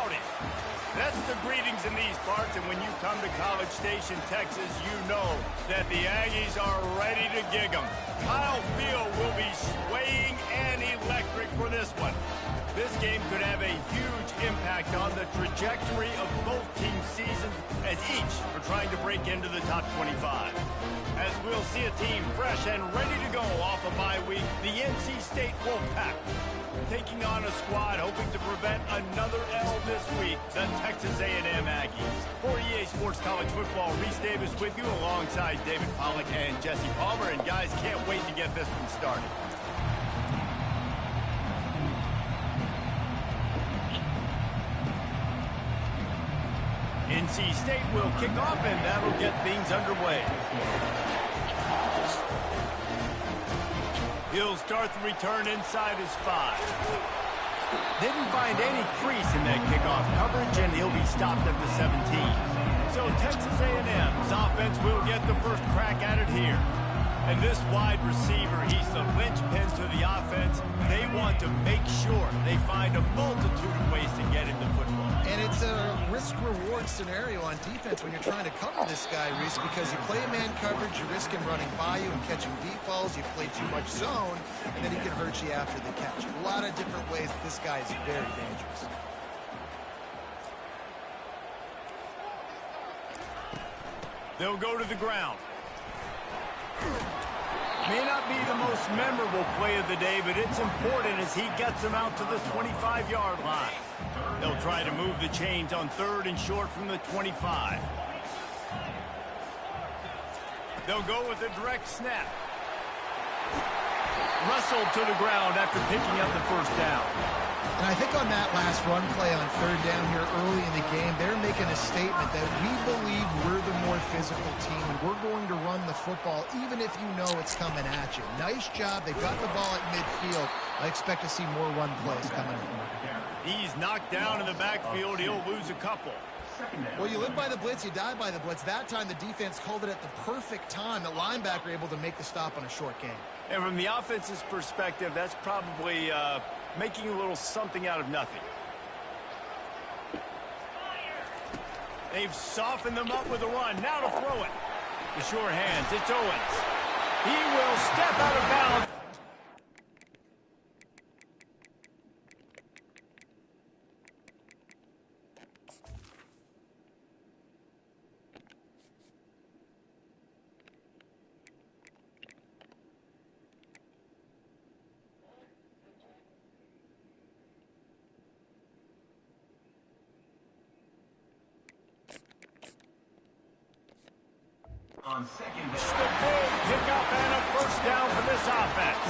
about it? That's the greetings in these parts, and when you come to College Station, Texas, you know that the Aggies are ready to gig 'em. Kyle Field will be swaying and electric for this one. This game could have a huge impact on the trajectory of both teams' seasons, as each are trying to break into the top 25. As we'll see a team fresh and ready to go off a bye week, the NC State Wolfpack taking on a squad hoping to prevent another L this week, the Texas A&M Aggies. For EA Sports College Football, Reese Davis with you alongside David Pollack and Jesse Palmer. And guys, can't wait to get this one started. NC State will kick off, and that'll get things underway. He'll start the return inside his 5. Didn't find any crease in that kickoff coverage, and he'll be stopped at the 17. So Texas A&M's offense will get the first crack at it here. And this wide receiver, he's the linchpin to the offense. They want to make sure they find a multitude of ways to get him the football. And it's a risk-reward scenario on defense when you're trying to cover this guy, Reese, because you play man coverage, you're risking running by you and catching deep balls. You play too much zone, and then he can hurt you after the catch. A lot of different ways that this guy is very dangerous. They'll go to the ground. May not be the most memorable play of the day, but it's important as he gets them out to the 25-yard line. They'll try to move the chains on 3rd and short from the 25. They'll go with a direct snap. Wrestled to the ground after picking up the first down. And I think on that last run play on 3rd down here early in the game, they're making a statement that we believe we're the more physical team and we're going to run the football even if you know it's coming at you. Nice job. They got the ball at midfield. I expect to see more run plays coming in. He's knocked down in the backfield. He'll lose a couple. Well, you live by the blitz, you die by the blitz. That time the defense called it at the perfect time. The linebacker able to make the stop on a short game. And from the offense's perspective, that's probably making a little something out of nothing. They've softened them up with a run. Now to throw it. The sure hands. It's Owens. He will step out of bounds. On second Just a big pickup and a first down for this offense.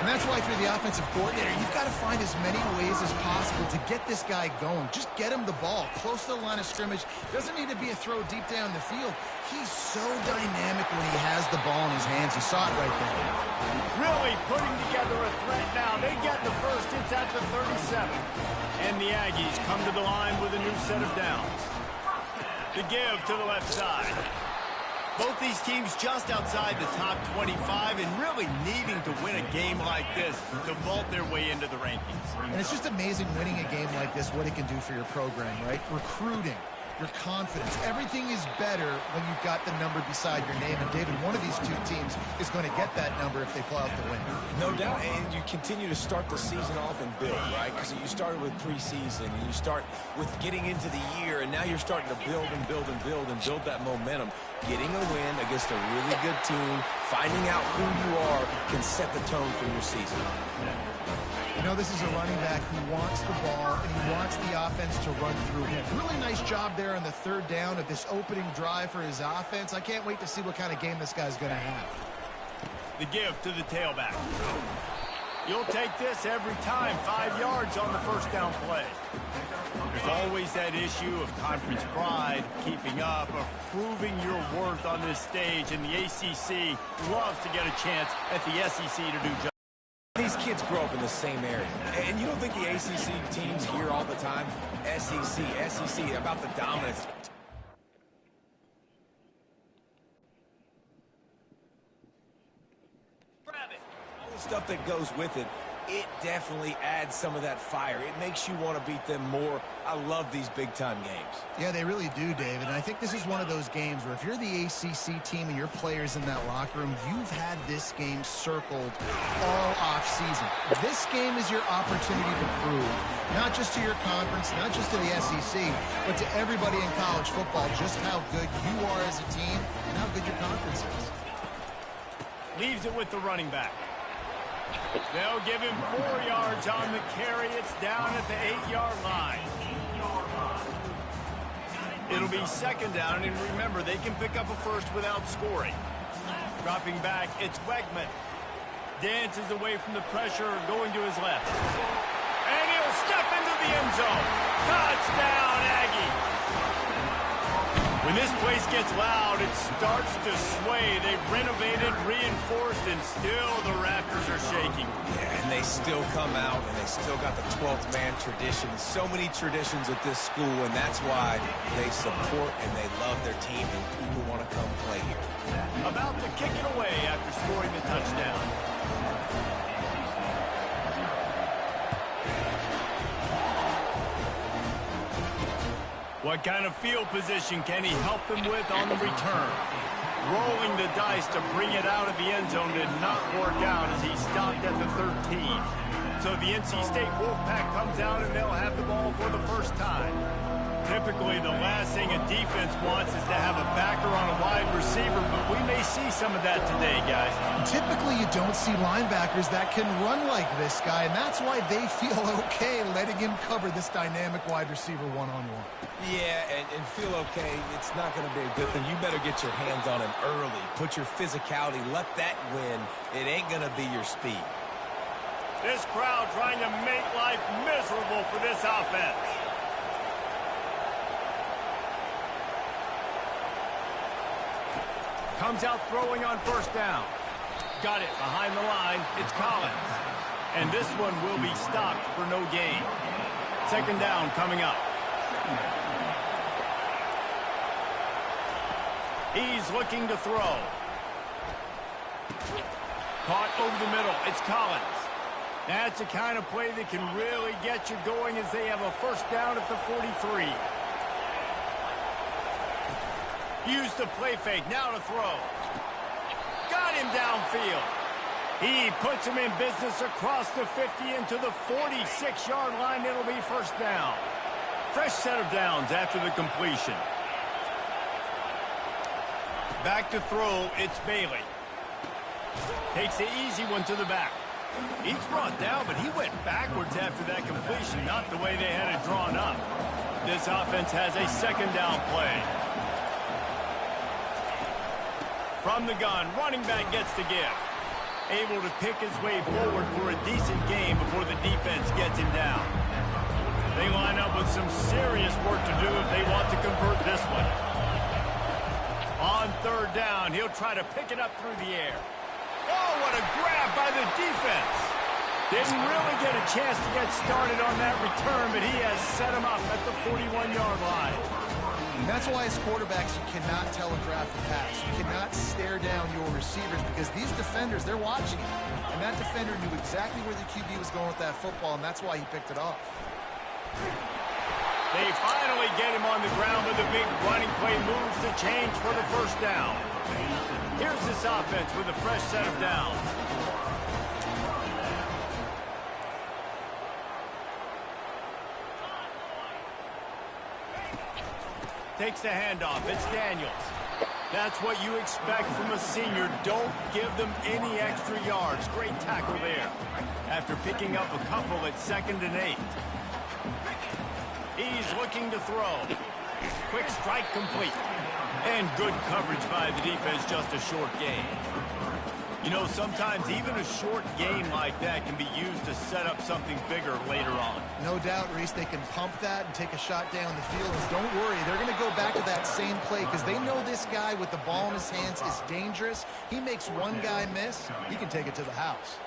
And that's why for the offensive coordinator, you've got to find as many ways as possible to get this guy going. Just get him the ball close to the line of scrimmage. Doesn't need to be a throw deep down the field. He's so dynamic when he has the ball in his hands. You saw it right there. Really putting together a threat now. They get the first. It's at the 37. And the Aggies come to the line with a new set of downs. The give to the left side. Both these teams just outside the top 25 and really needing to win a game like this to vault their way into the rankings. And it's just amazing winning a game like this, what it can do for your program, right? Recruiting, your confidence. Everything is better when you've got the number beside your name. And, David, one of these two teams is going to get that number if they pull out the win. No doubt, and you continue to start the season off and build, right? Because you started with preseason, and you start with getting into the year, and now you're starting to build and build and build and build that momentum. Getting a win against a really good team, finding out who you are, can set the tone for your season. You know, this is a running back who wants the ball, and he wants the offense to run through him. Really nice job there on the 3rd down of this opening drive for his offense. I can't wait to see what kind of game this guy's going to have. The give to the tailback. You'll take this every time. 5 yards on the first down play. There's always that issue of conference pride, keeping up, of proving your worth on this stage, and the ACC loves to get a chance at the SEC to do just. These kids grow up in the same area, and you don't think the ACC teams hear all the time, SEC, about the dominance. Grab it. All the stuff that goes with it. it definitely adds some of that fire. It makes you want to beat them more. I love these big-time games. Yeah, they really do, David. And I think this is one of those games where if you're the ACC team and your players in that locker room, you've had this game circled all off-season. This game is your opportunity to prove, not just to your conference, not just to the SEC, but to everybody in college football, just how good you are as a team and how good your conference is. Leaves it with the running back. They'll give him 4 yards on the carry. It's down at the 8-yard line. It'll be second down, and remember, they can pick up a first without scoring. Dropping back, it's Wegman. Dances away from the pressure, going to his left. And he'll step into the end zone. Touchdown, Aggie. When this place gets loud, it starts to sway. They've renovated, reinforced, and still the Raptors are shaking. Yeah, and they still come out, and they still got the 12th man tradition. So many traditions at this school, and that's why they support and they love their team, and people want to come play here. About to kick it away after scoring the touchdown. What kind of field position can he help them with on the return? Rolling the dice to bring it out of the end zone did not work out as he stopped at the 13. So the NC State Wolfpack comes out and they'll have the ball for the first time. Typically, the last thing a defense wants is to have a backer on a wide receiver, but we may see some of that today, guys. Typically, you don't see linebackers that can run like this guy, and that's why they feel okay letting him cover this dynamic wide receiver one-on-one. Yeah, and feel okay. It's not going to be a good thing. You better get your hands on him early. Put your physicality. Let that win. It ain't going to be your speed. This crowd trying to make life miserable for this offense. Comes out throwing on first down. Got it behind the line. It's Collins. And this one will be stopped for no gain. Second down coming up. He's looking to throw. Caught over the middle. It's Collins. That's the kind of play that can really get you going as they have a first down at the 43. Use the play fake. Now to throw. Got him downfield. He puts him in business across the 50 into the 46-yard line. It'll be first down. Fresh set of downs after the completion. Back to throw, it's Bailey. Takes the easy one to the back. He's brought down, but he went backwards after that completion, not the way they had it drawn up. This offense has a second down play. From the gun, running back gets to give. Able to pick his way forward for a decent game before the defense gets him down. They line up with some serious work to do if they want to convert this one. On third down, he'll try to pick it up through the air. Oh, what a grab by the defense. Didn't really get a chance to get started on that return, but he has set him up at the 41-yard line. And that's why as quarterbacks, you cannot telegraph the pass. You cannot stare down your receivers because these defenders, they're watching you. And that defender knew exactly where the QB was going with that football, and that's why he picked it off. They finally get him on the ground with a big running play, moves the change for the first down. Here's this offense with a fresh set of downs. Takes the handoff. It's Daniels. That's what you expect from a senior. Don't give them any extra yards. Great tackle there. After picking up a couple at 2nd and 8. He's looking to throw. Quick strike complete. And good coverage by the defense, just a short gain. You know, sometimes even a short gain like that can be used to set up something bigger later on. No doubt, Reese, they can pump that and take a shot down the field. And don't worry, they're going to go back to that same play because they know this guy with the ball in his hands is dangerous. He makes one guy miss, he can take it to the house.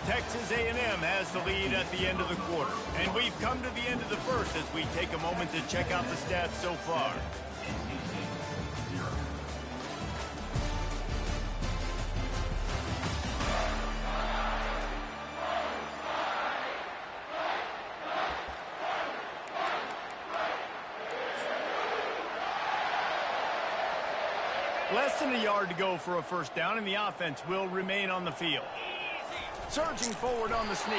Texas A&M has the lead at the end of the quarter. And we've come to the end of the first as we take a moment to check out the stats so far. Less than a yard to go for a first down, and the offense will remain on the field. Surging forward on the sneak.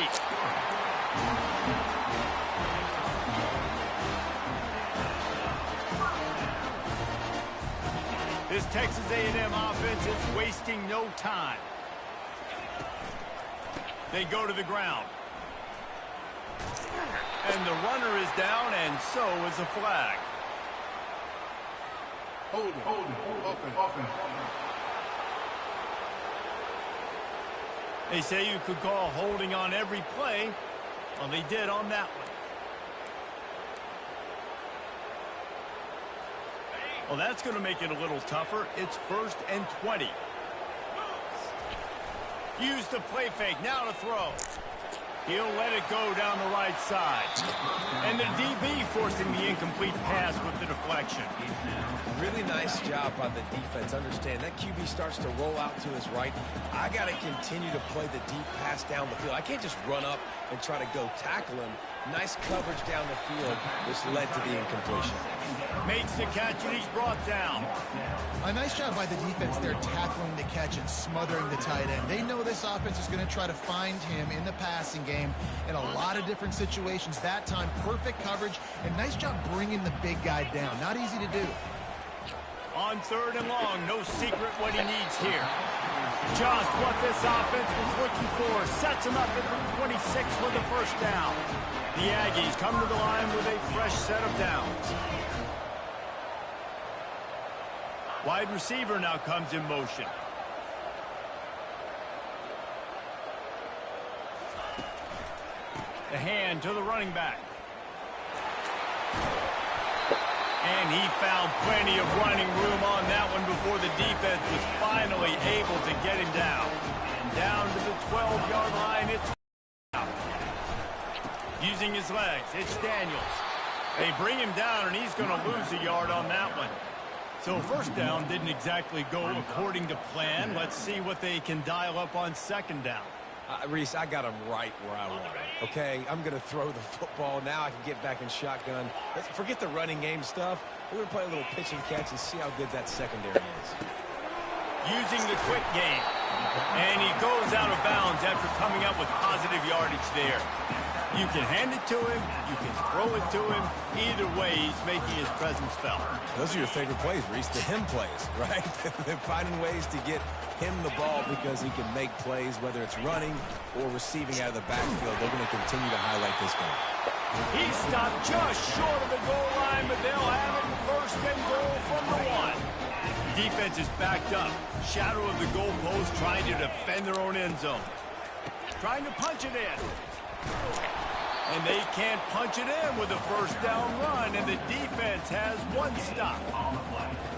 This Texas A&M offense is wasting no time. They go to the ground. And the runner is down, and so is a flag. Hold it. Open. They say you could call holding on every play. Well, they did on that one. Well, that's going to make it a little tougher. It's 1st and 20. Use the play fake. Now to throw. He'll let it go down the right side. And the DB forcing the incomplete pass with the deflection. Really nice job by the defense. Understand that QB starts to roll out to his right. I got to continue to play the deep pass down the field. I can't just run up and try to go tackle him. Nice coverage down the field, which led to the incompletion. Makes the catch, and he's brought down. A nice job by the defense there tackling the catch and smothering the tight end. They know this offense is going to try to find him in the passing game in a lot of different situations. That time, perfect coverage, and nice job bringing the big guy down. Not easy to do. On 3rd and long, no secret what he needs here. Just what this offense was looking for. Sets him up at the 26 for the first down. The Aggies come to the line with a fresh set of downs. Wide receiver now comes in motion. The hand to the running back. And he found plenty of running room on that one before the defense was finally able to get him down. Down to the 12-yard line, it's out. Using his legs, it's Daniels. They bring him down, and he's going to lose a yard on that one. So first down didn't exactly go according to plan. Let's see what they can dial up on 2nd down. Reese, I got him right where I want him, okay? I'm going to throw the football. Now I can get back in shotgun. Forget the running game stuff. We're going to play a little pitch and catch and see how good that secondary is. Using the quick game. And he goes out of bounds after coming up with positive yardage there. You can hand it to him. You can throw it to him. Either way, he's making his presence felt. Those are your favorite plays, Reese, the him plays, right? They're finding ways to get him the ball because he can make plays, whether it's running or receiving out of the backfield. They're going to continue to highlight this game. He stopped just short of the goal line, but they'll have it 1st and goal from the 1. Defense is backed up. Shadow of the goalpost, trying to defend their own end zone. Trying to punch it in. And they can't punch it in with a 1st down run, and the defense has 1 stop.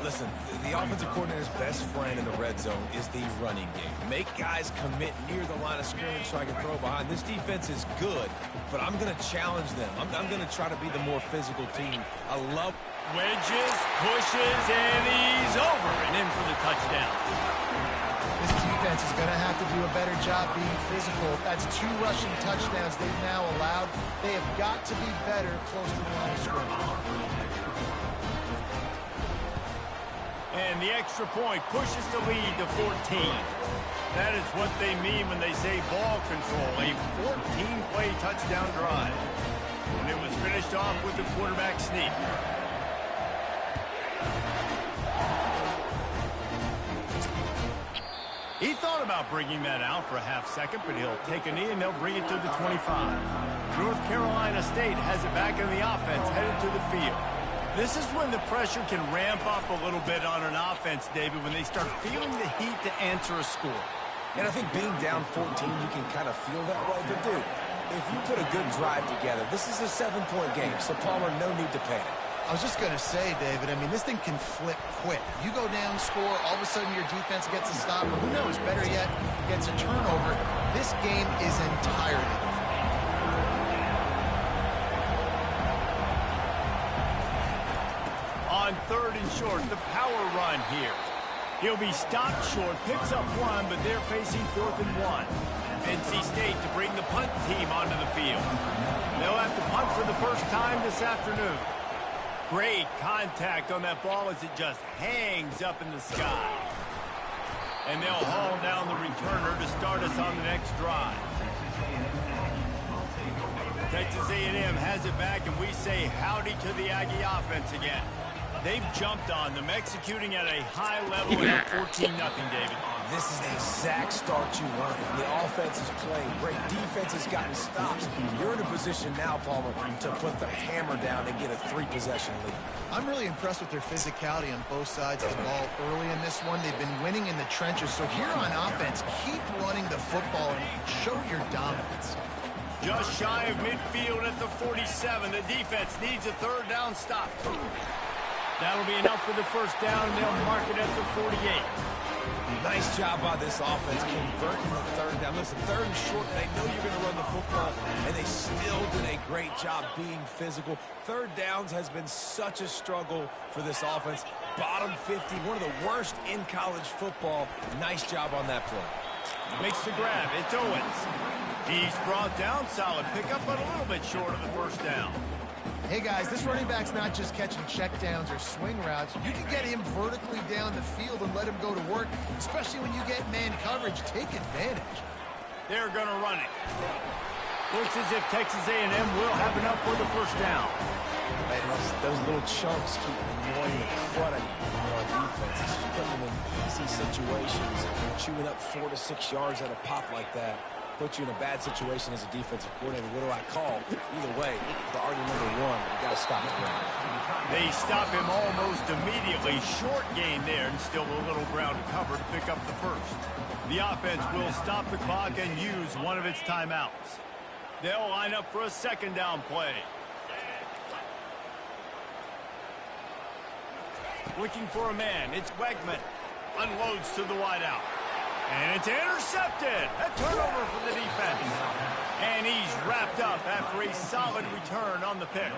Listen, the offensive coordinator's best friend in the red zone is the running game. Make guys commit near the line of scrimmage so I can throw behind. This defense is good, but I'm going to challenge them. I'm going to try to be the more physical team. I love wedges, pushes, and he's over and in for the touchdown. This defense is going to have to do a better job being physical. That's 2 rushing touchdowns they've now allowed. They have got to be better close to the line of scrimmage. And the extra point pushes the lead to 14. That is what they mean when they say ball control. A 14-play touchdown drive. And it was finished off with the quarterback sneak. He thought about bringing that out for a half-second, but he'll take a knee and they'll bring it to the 25. North Carolina State has it back in the offense, headed to the field. This is when the pressure can ramp up a little bit on an offense, David, when they start feeling the heat to answer a score. And I think being down 14, you can kind of feel that way. But, dude, if you put a good drive together, this is a 7-point game, so Palmer, no need to panic. I was just going to say, David, I mean, this thing can flip quick. You go down, score, all of a sudden your defense gets a stop, or who knows, better yet, gets a turnover. This game is entirely different. On 3rd and short, the power run here. He'll be stopped short, picks up 1, but they're facing 4th and 1. NC State to bring the punt team onto the field. They'll have to punt for the first time this afternoon. Great contact on that ball as it just hangs up in the sky. And they'll haul down the returner to start us on the next drive. Texas A&M has it back, and we say howdy to the Aggie offense again. They've jumped on them, executing at a high level and up 14-0, David. This is the exact start you wanted. The offense is playing great. Defense has gotten stops. You're in a position now, Palmer, to put the hammer down and get a 3-possession lead. I'm really impressed with their physicality on both sides of the ball early in this one. They've been winning in the trenches. So here on offense, keep running the football and show your dominance. Just shy of midfield at the 47. The defense needs a third down stop. That'll be enough for the first down, and they'll mark it at the 48. Nice job by this offense converting the third down. Listen, third and short, they know you're going to run the football, and they still did a great job being physical. Third downs has been such a struggle for this offense. Bottom 50, one of the worst in college football. Nice job on that play. Makes the grab. It's Owens. He's brought down. Solid pickup, but a little bit short of the first down. Hey, guys, this running back's not just catching checkdowns or swing routes. You can get him vertically down the field and let him go to work, especially when you get man coverage. Take advantage. They're going to run it. Looks as if Texas A&M will have enough for the first down. Man, those little chunks keep annoying the crud out of you on defense. It's just putting them in easy situations, chewing up 4 to 6 yards at a pop like that. Put you in a bad situation as a defensive coordinator. What do I call? Either way, priority number one, you got to stop the run. They stop him almost immediately. Short gain there, and still a little ground to cover to pick up the first. The offense will stop the clock and use one of its timeouts. They'll line up for a second down play. Looking for a man. It's Wegman. Unloads to the wideout. And it's intercepted. A turnover for the defense. And he's wrapped up after a solid return on the pick.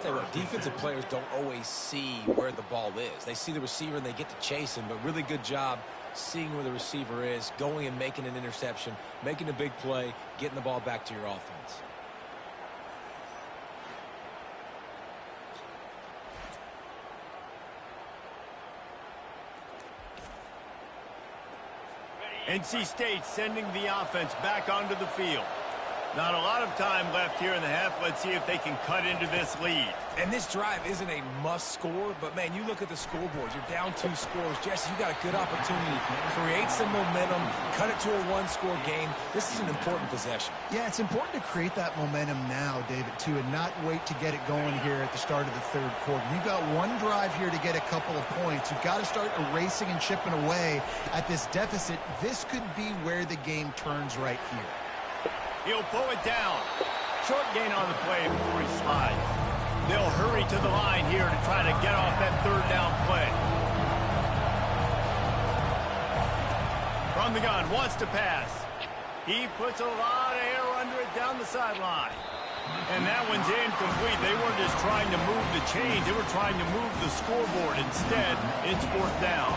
Tell you what, defensive players don't always see where the ball is. They see the receiver and they get to chase him, but really good job seeing where the receiver is, going and making an interception, making a big play, getting the ball back to your offense. NC State sending the offense back onto the field. Not a lot of time left here in the half. Let's see if they can cut into this lead. And this drive isn't a must score, but man, you look at the scoreboard. You're down 2 scores. Jesse, you got a good opportunity. Create some momentum. Cut it to a 1-score game. This is an important possession. Yeah, it's important to create that momentum now, David, too, and not wait to get it going here at the start of the third quarter. You've got one drive here to get a couple of points. You've got to start erasing and chipping away at this deficit. This could be where the game turns right here. He'll pull it down. Short gain on the play before he slides. They'll hurry to the line here to try to get off that third down play. From the gun, wants to pass. He puts a lot of air under it down the sideline. And that one's incomplete. They weren't just trying to move the chains. They were trying to move the scoreboard. Instead, it's fourth down.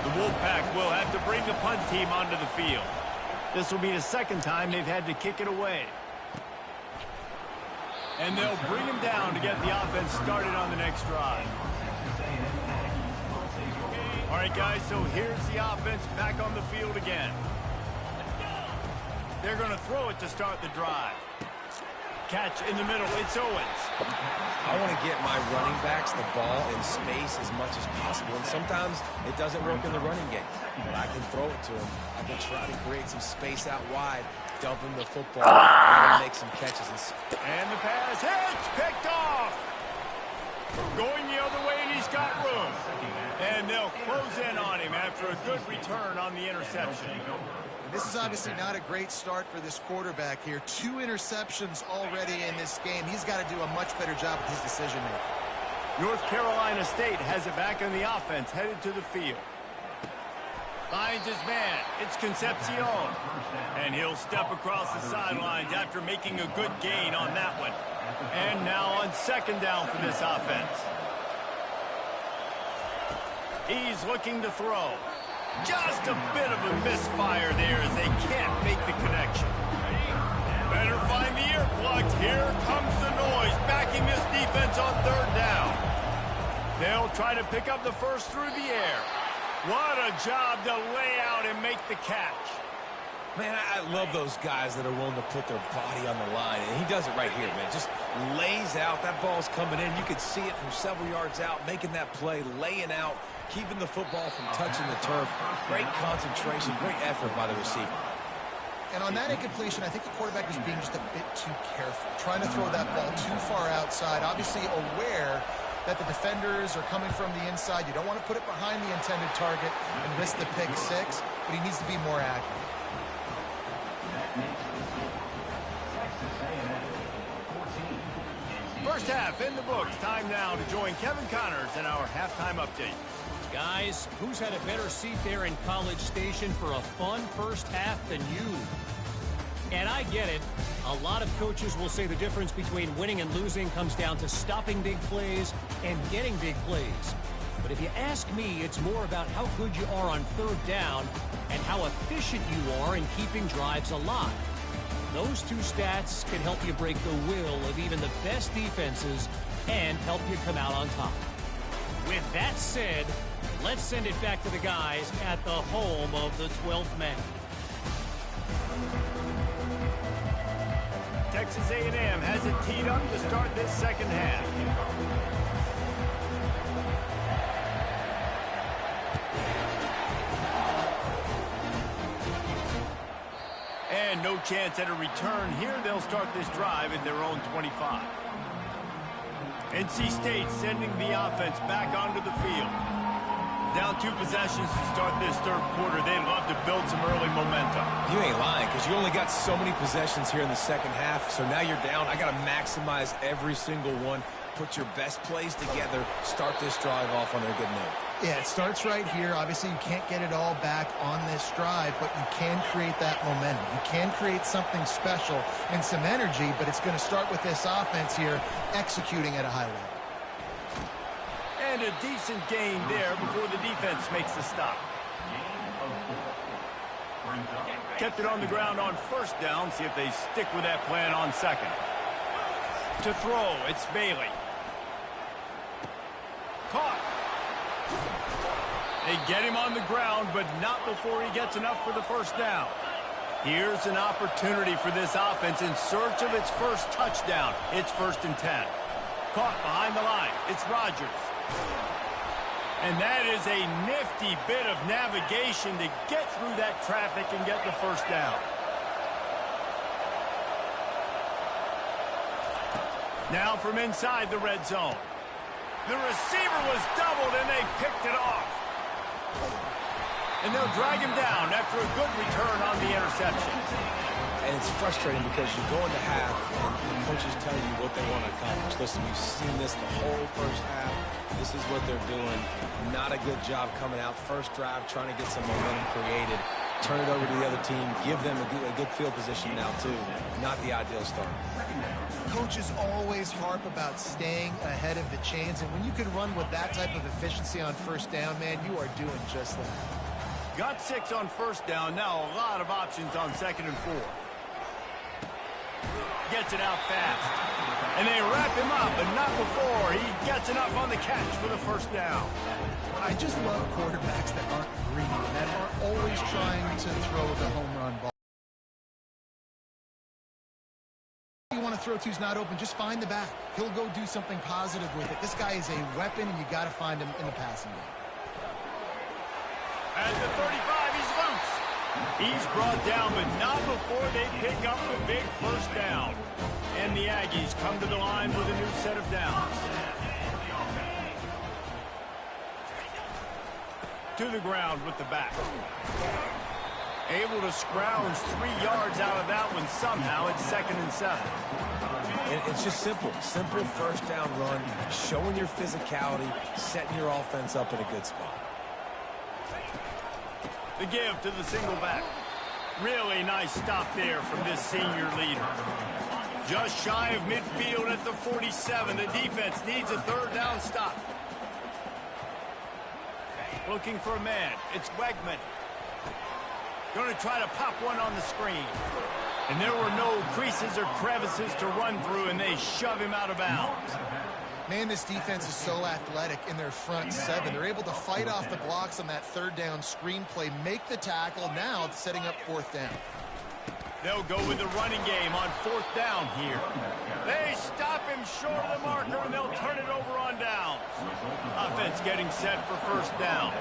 The Wolfpack will have to bring the punt team onto the field. This will be the second time they've had to kick it away. And they'll bring him down to get the offense started on the next drive. All right, guys, so here's the offense back on the field again. They're going to throw it to start the drive. Catch in the middle. It's Owens. I want to get my running backs the ball in space as much as possible. And sometimes it doesn't work in the running game. But I can throw it to them. I can try to create some space out wide, dump him the football, and make some catches. And the pass hits. Picked off. Going the other way, and he's got room. And they'll close in on him after a good return on the interception. This is obviously not a great start for this quarterback here. 2 interceptions already in this game. He's got to do a much better job with his decision-making. North Carolina State has it back on the offense, headed to the field. Finds his man. It's Concepcion. And he'll step across the sidelines after making a good gain on that one. And now on second down for this offense. He's looking to throw. Just a bit of a misfire there as they can't make the connection. Better find the earplugs. Here comes the noise, backing this defense on third down. They'll try to pick up the first through the air. What a job to lay out and make the catch. Man, I love those guys that are willing to put their body on the line, and he does it right here, man. Just lays out. That ball's coming in. You can see it from several yards out, making that play, laying out, keeping the football from touching the turf. Great concentration, great effort by the receiver. And on that incompletion, I think the quarterback was being just a bit too careful, trying to throw that ball too far outside, obviously aware that the defenders are coming from the inside. You don't want to put it behind the intended target and risk the pick six, but he needs to be more accurate. First half in the books. Time now to join Kevin Connors in our halftime update. Guys, who's had a better seat there in College Station for a fun first half than you? And I get it. A lot of coaches will say the difference between winning and losing comes down to stopping big plays and getting big plays. But if you ask me, it's more about how good you are on third down and how efficient you are in keeping drives alive. Those two stats can help you break the will of even the best defenses and help you come out on top. With that said, let's send it back to the guys at the home of the 12th man. Texas A&M has it teed up to start this second half. And no chance at a return here. They'll start this drive at their own 25. NC State sending the offense back onto the field. Down 2 possessions to start this third quarter. They'd love to build some early momentum. You ain't lying, because you only got so many possessions here in the second half, so now you're down. I got to maximize every single one. Put your best plays together. Start this drive off on a good note. Yeah, it starts right here. Obviously, you can't get it all back on this drive, but you can create that momentum. You can create something special and some energy, but it's going to start with this offense here executing at a high level. And a decent gain there before the defense makes the stop. Kept it on the ground on first down. See if they stick with that plan on second. To throw, it's Bailey. Caught. They get him on the ground, but not before he gets enough for the first down. Here's an opportunity for this offense in search of its first touchdown. It's 1st and 10. Caught behind the line. It's Rodgers. And that is a nifty bit of navigation to get through that traffic and get the first down. Now from inside the red zone. The receiver was doubled and they picked it off. And they'll drag him down after a good return on the interception. And it's frustrating because you go into half and the coaches tell you what they want to accomplish. Listen, we've seen this the whole first half. This is what they're doing. Not a good job coming out. First drive, trying to get some momentum created. Turn it over to the other team. Give them a good field position now, too. Not the ideal start. Coaches always harp about staying ahead of the chains, and when you can run with that type of efficiency on first down, man, you are doing just that. Got 6 on first down. Now a lot of options on 2nd and 4. Gets it out fast. And they wrap him up, but not before he gets enough on the catch for the first down. I just love quarterbacks that aren't greedy, that aren't always trying to throw the home run ball. You want to throw to's not open, just find the back. He'll go do something positive with it. This guy is a weapon, and you got to find him in the passing game. At the 35, he's loose. He's brought down, but not before they pick up the big first down. And the Aggies come to the line with a new set of downs. To the ground with the back. Able to scrounge 3 yards out of that one somehow. It's 2nd and 7. And it's just simple. Simple first down run, showing your physicality, setting your offense up in a good spot. The give to the single back. Really nice stop there from this senior leader. Just shy of midfield at the 47. The defense needs a third down stop. Looking for a man. It's Wegman. Going to try to pop one on the screen. And there were no creases or crevices to run through, and they shove him out of bounds. Man, this defense is so athletic in their front seven. They're able to fight off the blocks on that third down screen play, make the tackle, now setting up fourth down. They'll go with the running game on fourth down here. They stop him short of the marker, and they'll turn it over on downs. Offense getting set for first down.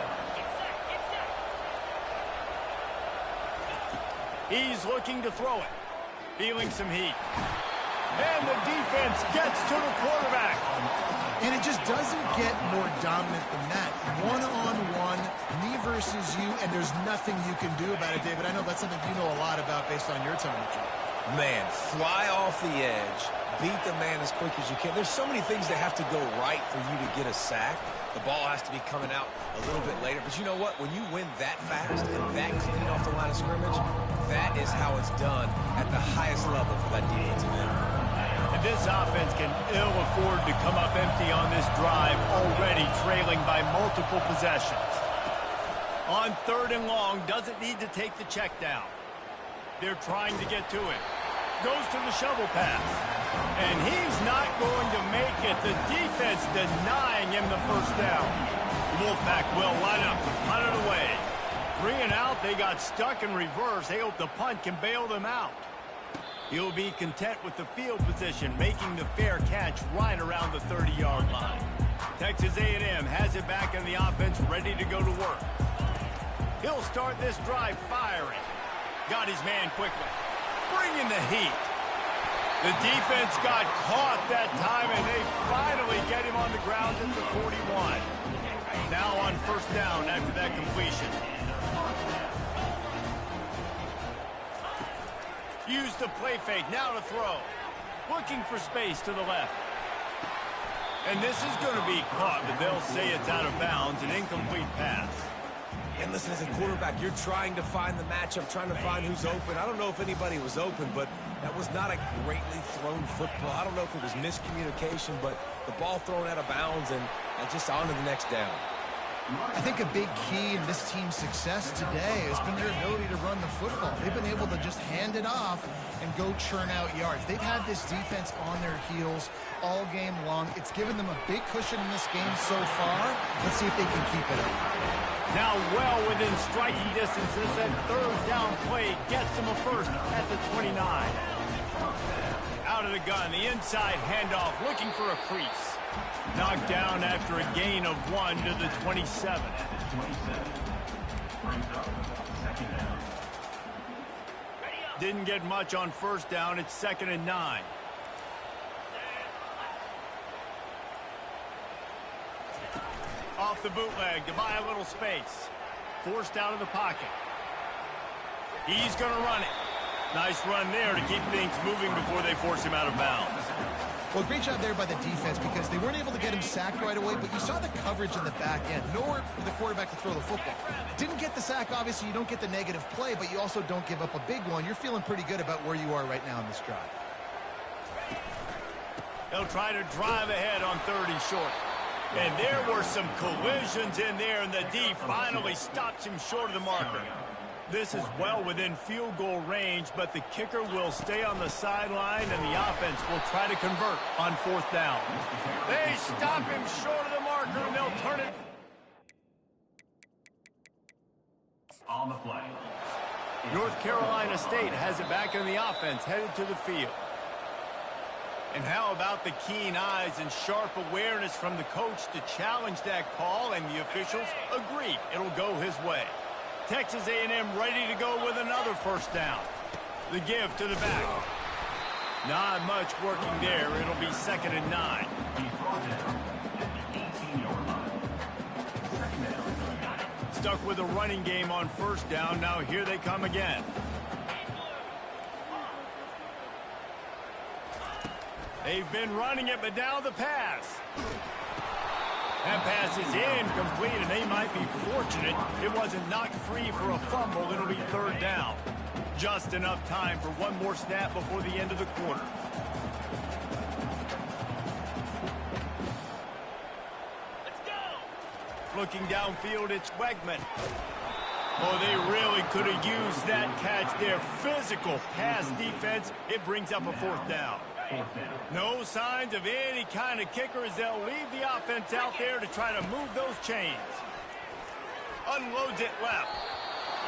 He's looking to throw it. Feeling some heat. And the defense gets to the quarterback. And it just doesn't get more dominant than that. One-on-one, me versus you, and there's nothing you can do about it, David. I know that's something you know a lot about based on your time with Joe. Man, fly off the edge, beat the man as quick as you can. There's so many things that have to go right for you to get a sack. The ball has to be coming out a little bit later. But you know what? When you win that fast and that clean off the line of scrimmage, that is how it's done at the highest level for that defensive end. And this offense can ill afford to come up empty on this drive, already trailing by multiple possessions. On third and long, doesn't need to take the check down. They're trying to get to it. Goes to the shovel pass. And he's not going to make it. The defense denying him the first down. The Wolfpack will line up to punt it away. 3 and out, they got stuck in reverse. They hope the punt can bail them out. He'll be content with the field position, making the fair catch right around the 30-yard line. Texas A&M has it back in the offense, ready to go to work. He'll start this drive firing. Got his man quickly. Bringing the heat. The defense got caught that time, and they finally get him on the ground at the 41. Now on first down after that completion. Use the play fake, now to throw. Looking for space to the left. And this is going to be caught, but they'll say it's out of bounds, an incomplete pass. And listen, as a quarterback, you're trying to find the matchup, trying to find who's open. I don't know if anybody was open, but that was not a greatly thrown football. I don't know if it was miscommunication, but the ball thrown out of bounds and just on to the next down. I think a big key in this team's success today has been their ability to run the football. They've been able to just hand it off and go churn out yards. They've had this defense on their heels all game long. It's given them a big cushion in this game so far. Let's see if they can keep it up. Now well within striking distance. That third down play gets them a first at the 29. Out of the gun, the inside handoff, looking for a crease. Knocked down after a gain of 1 to the 27. Didn't get much on first down. It's 2nd and 9. Off the bootleg to buy a little space. Forced out of the pocket. He's going to run it. Nice run there to keep things moving before they force him out of bounds. Well, great job there by the defense because they weren't able to get him sacked right away, but you saw the coverage in the back end. Nowhere for the quarterback to throw the football. Didn't get the sack, obviously. You don't get the negative play, but you also don't give up a big one. You're feeling pretty good about where you are right now in this drive. They'll try to drive ahead on 3rd and short. And there were some collisions in there, and the D finally stops him short of the marker. This is well within field goal range, but the kicker will stay on the sideline, and the offense will try to convert on 4th down. They stop him short of the marker, and they'll turn it. On the play. North Carolina State has it back in the offense, headed to the field. And how about the keen eyes and sharp awareness from the coach to challenge that call, and the officials agree it'll go his way. Texas A&M ready to go with another first down. The give to the back. Not much working there. It'll be 2nd and 9. Stuck with a running game on first down. Now here they come again. They've been running it, but now the pass. That pass is incomplete, and they might be fortunate it wasn't knocked free for a fumble. It'll be 3rd down. Just enough time for one more snap before the end of the quarter. Let's go. Looking downfield, it's Wegman. Oh, they really could have used that catch there. Physical pass defense. It brings up a fourth down. No signs of any kind of kicker as they'll leave the offense out there to try to move those chains. Unloads it left.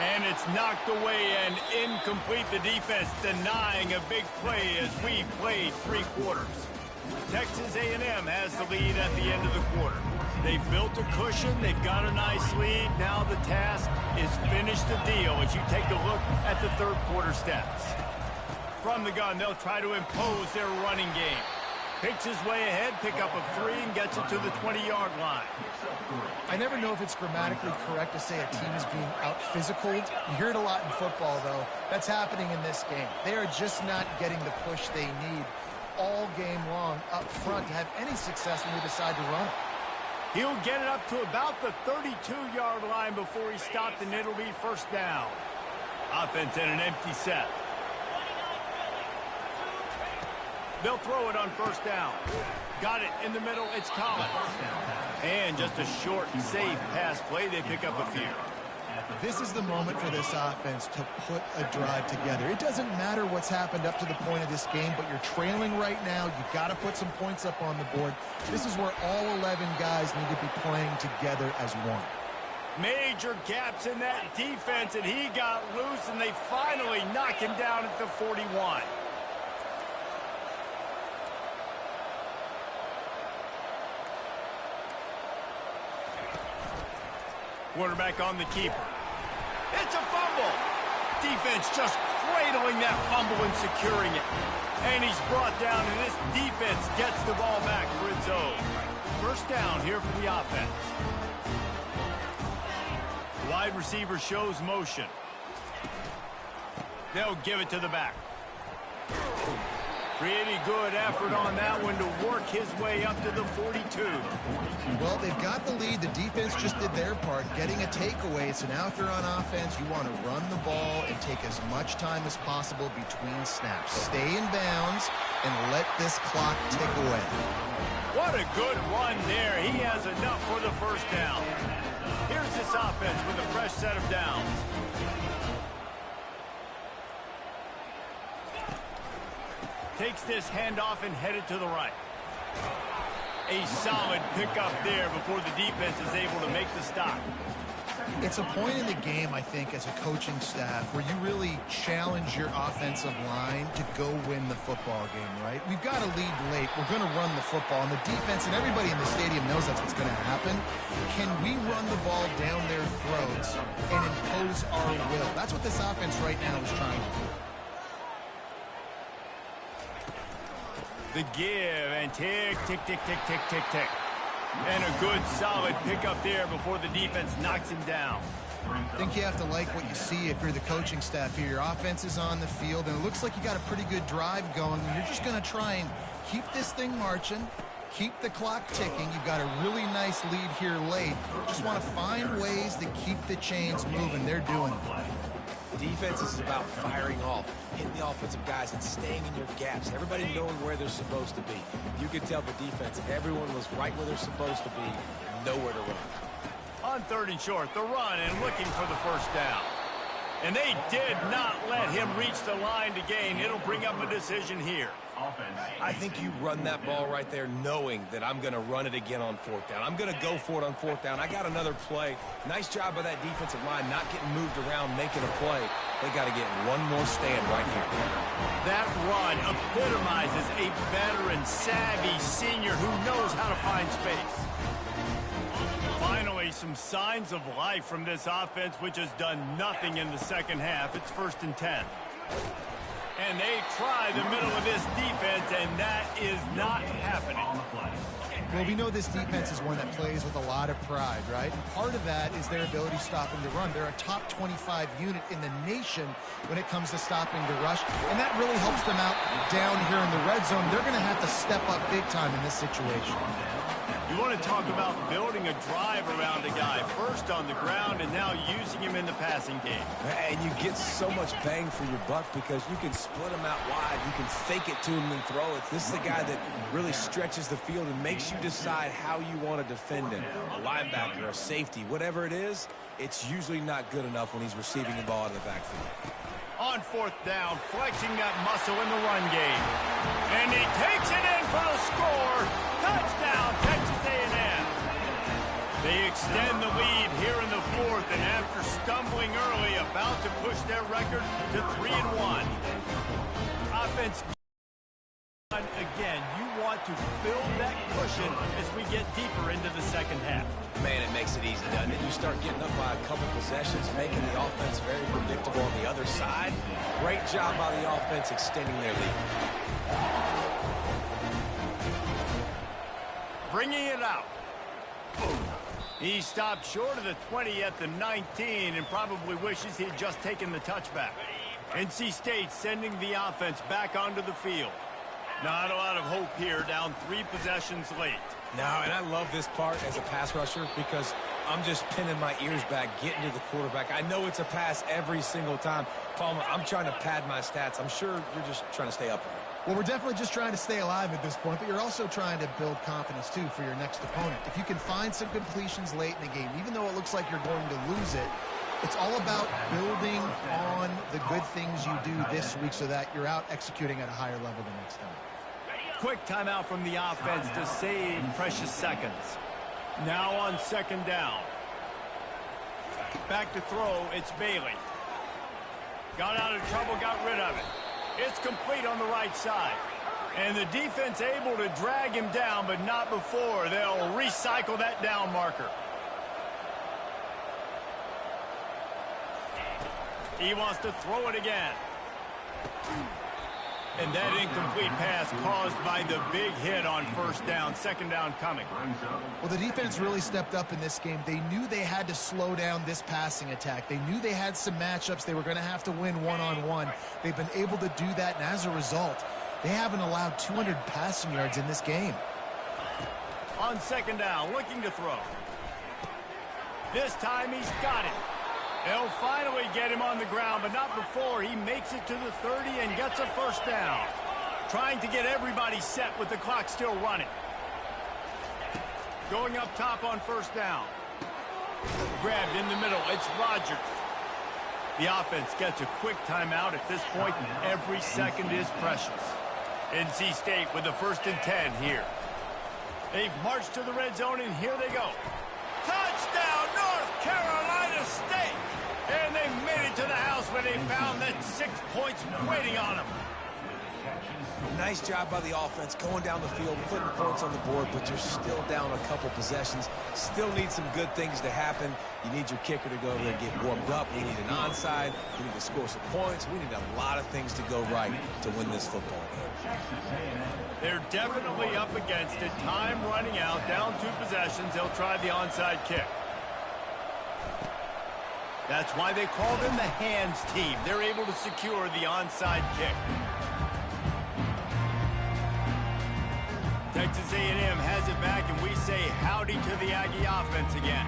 And it's knocked away and incomplete. The defense denying a big play as we played 3 quarters. Texas A&M has the lead at the end of the quarter. They've built a cushion. They've got a nice lead. Now the task is finish the deal as you take a look at the third quarter stats. From the gun, they'll try to impose their running game. Picks his way ahead, pick up a 3, and gets it to the 20-yard line. I never know if it's grammatically correct to say a team is being out-physicaled. You hear it a lot in football, though. That's happening in this game. They are just not getting the push they need all game long up front to have any success when they decide to run it. He'll get it up to about the 32-yard line before he's stopped, and it'll be first down. Offense in an empty set. They'll throw it on first down. Got it in the middle. It's Collins. And just a short, safe pass play. They pick up a few. This is the moment for this offense to put a drive together. It doesn't matter what's happened up to the point of this game, but you're trailing right now. You've got to put some points up on the board. This is where all 11 guys need to be playing together as one. Major gaps in that defense, and he got loose, and they finally knock him down at the 41. Quarterback on the keeper. It's a fumble. Defense just cradling that fumble and securing it. And he's brought down, and this defense gets the ball back for its own. First down here for the offense. Wide receiver shows motion. They'll give it to the back. Pretty good effort on that one to work his way up to the 42. Well, they've got the lead. The defense just did their part, getting a takeaway. So now if you're on offense, you want to run the ball and take as much time as possible between snaps. Stay in bounds and let this clock tick away. What a good run there. He has enough for the first down. Here's this offense with a fresh set of downs. Takes this handoff and headed to the right. A solid pickup there before the defense is able to make the stop. It's a point in the game, I think, as a coaching staff where you really challenge your offensive line to go win the football game, right? We've got to lead late. We're going to run the football. And the defense and everybody in the stadium knows that's what's going to happen. Can we run the ball down their throats and impose our will? That's what this offense right now is trying to do. The give and tick, tick, tick, tick, tick, tick, tick. And a good solid pickup there before the defense knocks him down. I think you have to like what you see if you're the coaching staff here. Your offense is on the field, and it looks like you got a pretty good drive going. You're just going to try and keep this thing marching, keep the clock ticking. You've got a really nice lead here late. Just want to find ways to keep the chains moving. They're doing it. Defense is about firing off, hitting the offensive guys and staying in your gaps. Everybody knowing where they're supposed to be. You could tell the defense, everyone was right where they're supposed to be, nowhere to run. On third and short, the run and looking for the first down. And they did not let him reach the line to gain. It'll bring up a decision here. I think you run that ball right there knowing that I'm going to run it again on fourth down. I'm going to go for it on fourth down. I got another play. Nice job by that defensive line not getting moved around, making a play. They got to get one more stand right here. That run epitomizes a veteran, savvy senior who knows how to find space. Finally, some signs of life from this offense, which has done nothing in the second half. It's 1st and 10. And they try the middle of this defense, and that is not happening. Well, we know this defense is one that plays with a lot of pride, right? And part of that is their ability stopping the run. They're a top 25 unit in the nation when it comes to stopping the rush, and that really helps them out down here in the red zone. They're going to have to step up big time in this situation. You want to talk about building a drive around a guy, first on the ground and now using him in the passing game. And you get so much bang for your buck because you can split him out wide. You can fake it to him and throw it. This is the guy that really stretches the field and makes you decide how you want to defend him. A linebacker, a safety, whatever it is, it's usually not good enough when he's receiving the ball out of the backfield. On fourth down, flexing that muscle in the run game. And he takes it in for the score. Touchdown, Texas A&M. They extend the lead here in the fourth, and after stumbling early, about to push their record to 3-1. Offense again. You want to build that cushion as we get deeper into the second half. Man, it makes it easy, doesn't it? You start getting up by a couple possessions, making the offense very predictable on the other side. Great job by the offense extending their lead. Bringing it out. He stopped short of the 20 at the 19 and probably wishes he had just taken the touchback. NC State sending the offense back onto the field. Not a lot of hope here, down 3 possessions late. No, and I love this part as a pass rusher because I'm just pinning my ears back, getting to the quarterback. I know it's a pass every single time. Palmer, I'm trying to pad my stats. I'm sure you're just trying to stay upright. Well, we're definitely just trying to stay alive at this point, but you're also trying to build confidence, too, for your next opponent. If you can find some completions late in the game, even though it looks like you're going to lose it, it's all about building on the good things you do this week so that you're out executing at a higher level the next time. Quick timeout from the offense to save precious seconds. Now on second down. Back to throw, it's Bailey. Got out of trouble, got rid of it. It's complete on the right side. And the defense able to drag him down, but not before. They'll recycle that down marker. He wants to throw it again. And that incomplete pass caused by the big hit on first down. Second down coming. Well, the defense really stepped up in this game. They knew they had to slow down this passing attack. They knew they had some matchups they were going to have to win one-on-one. They've been able to do that, and as a result, they haven't allowed 200 passing yards in this game. On second down, looking to throw. This time he's got it. They'll finally get him on the ground, but not before he makes it to the 30 and gets a first down. Trying to get everybody set with the clock still running. Going up top on first down. Grabbed in the middle. It's Rodgers. The offense gets a quick timeout at this point, and every second is precious. NC State with a 1st and 10 here. They've marched to the red zone, and here they go. Touchdown, North Carolina State! And they made it to the house when they found that 6 points waiting on them. Nice job by the offense going down the field, putting points on the board, but you're still down a couple possessions. Still need some good things to happen. You need your kicker to go over there and get warmed up. We need an onside. We need to score some points. We need a lot of things to go right to win this football game. They're definitely up against it. Time running out, down 2 possessions. They'll try the onside kick. That's why they call them the hands team. They're able to secure the onside kick. Texas A&M has it back, and we say howdy to the Aggie offense again.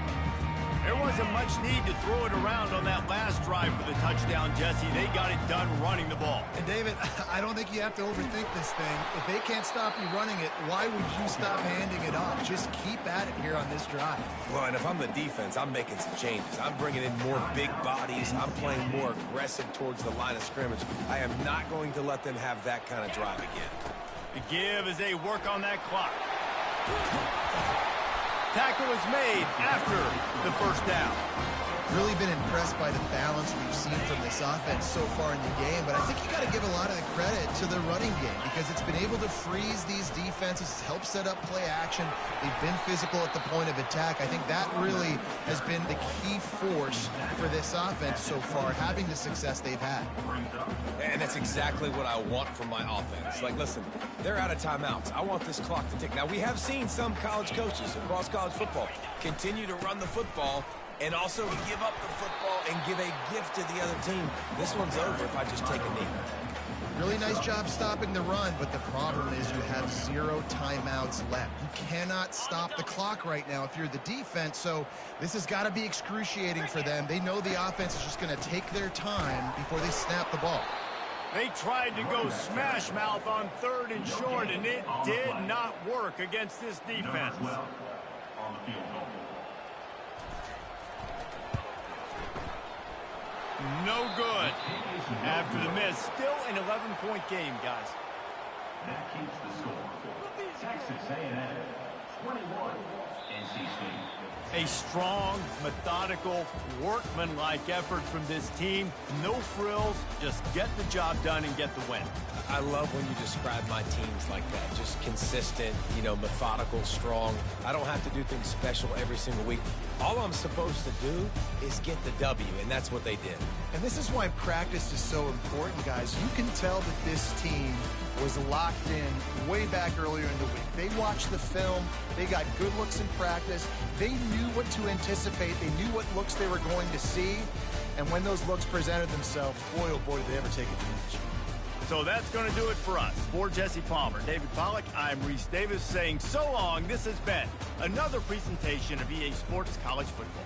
There wasn't much need to throw it around on that last drive for the touchdown, Jesse. They got it done running the ball. And, David, I don't think you have to overthink this thing. If they can't stop you running it, why would you stop handing it off? Just keep at it here on this drive. Well, and if I'm the defense, I'm making some changes. I'm bringing in more big bodies. I'm playing more aggressive towards the line of scrimmage. I am not going to let them have that kind of drive again. The give as they work on that clock. Tackle is made after the first down. Really been impressed by the balance we've seen from this offense so far in the game, but I think you got to give a lot of the credit to the running game because it's been able to freeze these defenses, help set up play action. They've been physical at the point of attack. I think that really has been the key force for this offense so far, having the success they've had. And that's exactly what I want from my offense. Like, listen, they're out of timeouts. I want this clock to tick. Now, we have seen some college coaches across college football continue to run the football and also give up the football and give a gift to the other team. This one's over if I just take a knee. Really nice job stopping the run, but the problem is you have 0 timeouts left. You cannot stop the clock right now if you're the defense, so this has got to be excruciating for them. They know the offense is just going to take their time before they snap the ball. They tried to go smash mouth on 3rd and short, and it did not work against this defense. On the field goal. No good. After the miss, still an 11-point game, guys. That keeps the score. Texas A&M 21, NC State. A strong, methodical, workmanlike effort from this team. No frills, just get the job done and get the win. I love when you describe my teams like that. Just consistent, you know, methodical, strong. I don't have to do things special every single week. All I'm supposed to do is get the W, and that's what they did. And this is why practice is so important, guys. You can tell that this team was locked in way back earlier in the week. They watched the film. They got good looks in practice. They knew what to anticipate. They knew what looks they were going to see. And when those looks presented themselves, boy, oh boy, did they ever take advantage. So that's going to do it for us. For Jesse Palmer, David Pollack, I'm Reese Davis saying so long. This has been another presentation of EA Sports College Football.